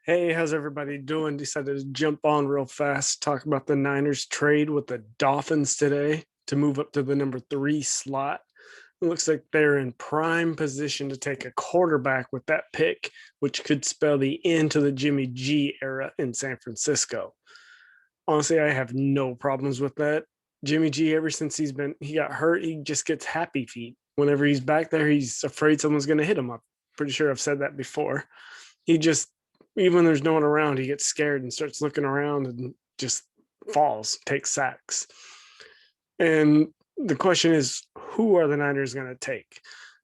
Hey, how's everybody doing? Decided to jump on real fast, talk about the Niners trade with the Dolphins today to move up to the number 3 slot. It looks like they're in prime position to take a quarterback with that pick, which could spell the end to the Jimmy G era in San Francisco. Honestly, I have no problems with that. Jimmy G, ever since he got hurt, he just gets happy feet. Whenever he's back there, he's afraid someone's going to hit him. I'm pretty sure I've said that before. He just, even when there's no one around, he gets scared and starts looking around and just falls, takes sacks. And the question is, who are the Niners going to take?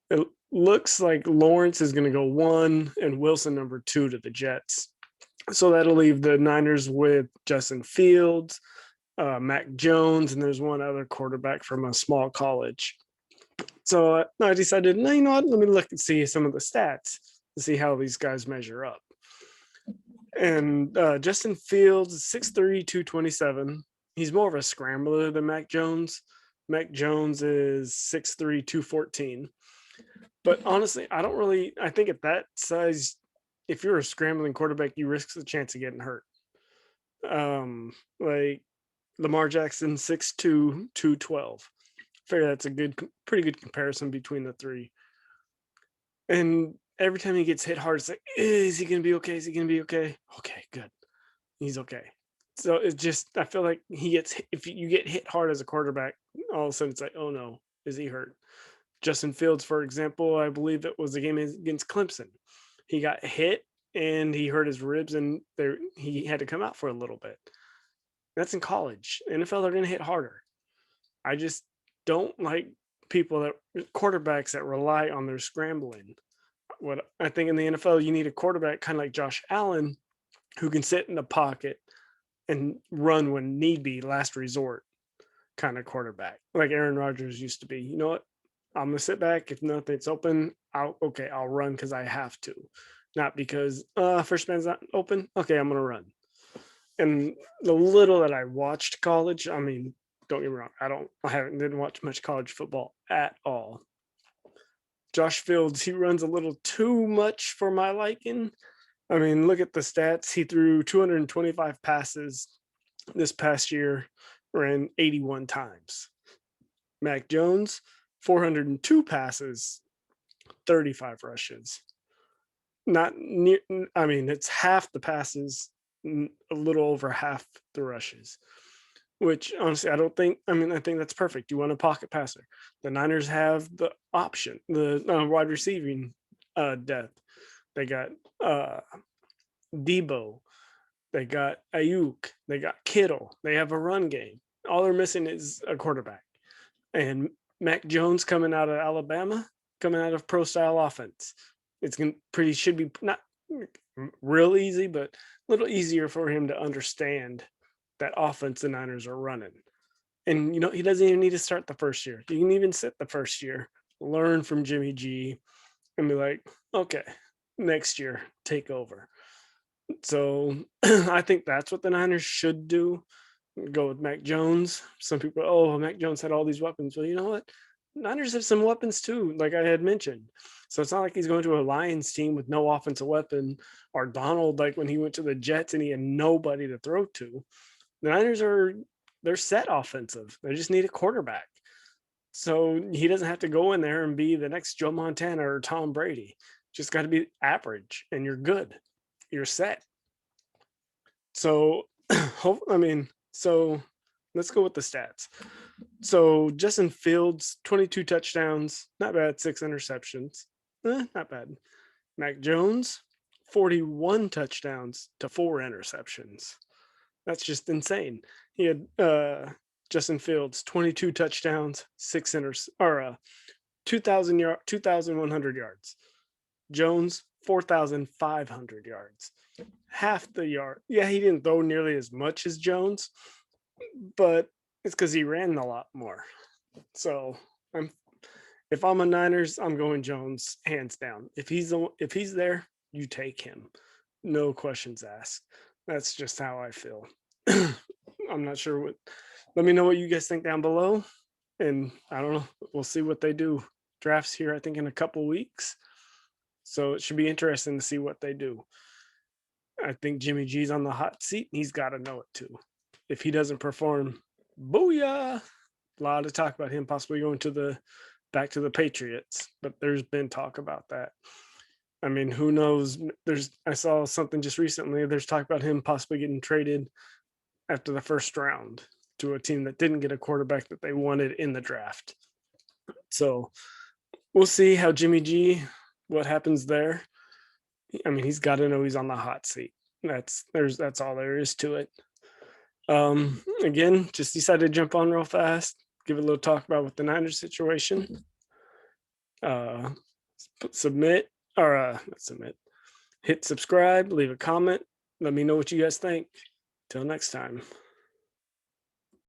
It looks like Lawrence is going to go 1 and Wilson number 2 to the Jets. So that'll leave the Niners with Justin Fields, Mac Jones, and there's one other quarterback from a small college. So I decided, no, you know what? Let me look and see some of the stats to see how these guys measure up. And Justin Fields is 6'3", 227. He's more of a scrambler than Mac Jones. Mac Jones is 6'3", 214. But honestly, I think at that size, if you're a scrambling quarterback, you risk the chance of getting hurt. Like Lamar Jackson, 6'2", 212. Figure that's a pretty good comparison between the three. And every time he gets hit hard, it's like, is he going to be okay? Is he going to be okay? Okay, good. He's okay. So it's just, I feel like if you get hit hard as a quarterback, all of a sudden it's like, oh no, is he hurt? Justin Fields, for example, I believe it was the game against Clemson. He got hit and he hurt his ribs, and he had to come out for a little bit. That's in college. NFL, they're going to hit harder. I just don't like quarterbacks that rely on their scrambling. What I think in the NFL, you need a quarterback kind of like Josh Allen who can sit in the pocket and run when need be, last resort kind of quarterback, like Aaron Rodgers used to be. You know what? I'm gonna sit back. If nothing's open, I'll run because I have to, not because first man's not open. Okay, I'm gonna run. And the little that I watched college, I mean, don't get me wrong, didn't watch much college football at all. Josh Fields, he runs a little too much for my liking. I mean, look at the stats. He threw 225 passes this past year, ran 81 times. Mac Jones, 402 passes, 35 rushes. Not near, I mean, it's half the passes, a little over half the rushes, which honestly, I think that's perfect. You want a pocket passer. The Niners have the option, the wide receiving depth. They got Debo, they got Ayuk, they got Kittle, they have a run game. All they're missing is a quarterback. And Mac Jones coming out of Alabama, coming out of pro style offense. It's gonna pretty should be not real easy, but a little easier for him to understand that offense the Niners are running. And he doesn't even need to start the first year. You can even sit the first year, learn from Jimmy G, and be like, okay, next year, take over. So I think that's what the Niners should do. Go with Mac Jones. Some people, oh, Mac Jones had all these weapons. Well, you know what? Niners have some weapons too, like I had mentioned. So it's not like he's going to a Lions team with no offensive weapon, or Donald, like when he went to the Jets and he had nobody to throw to. The Niners they're set offensive. They just need a quarterback. So he doesn't have to go in there and be the next Joe Montana or Tom Brady. Just got to be average and you're good. You're set. So so let's go with the stats. So Justin Fields, 22 touchdowns, not bad, 6 interceptions. Not bad. Mac Jones, 41 touchdowns to 4 interceptions. That's just insane. He had Justin Fields, 22 touchdowns, 2,100 yards. Jones, 4,500 yards. Half the yard. Yeah, he didn't throw nearly as much as Jones, but it's because he ran a lot more. So if I'm a Niners, I'm going Jones hands down. If he's there, you take him, no questions asked. That's just how I feel. I'm not sure what. Let me know what you guys think down below, and I don't know. We'll see what they do. Drafts here, I think, in a couple weeks, so it should be interesting to see what they do. I think Jimmy G's on the hot seat. He's got to know it too. If he doesn't perform, booyah! A lot of talk about him possibly going to the back to the Patriots, but there's been talk about that. I mean, who knows? I saw something just recently. There's talk about him possibly getting traded after the first round to a team that didn't get a quarterback that they wanted in the draft. So we'll see how Jimmy G, what happens there. I mean, he's got to know he's on the hot seat. That's all there is to it. Again, just decided to jump on real fast, give a little talk about with the Niners situation. Submit or not submit. Hit subscribe, leave a comment. Let me know what you guys think. Till next time.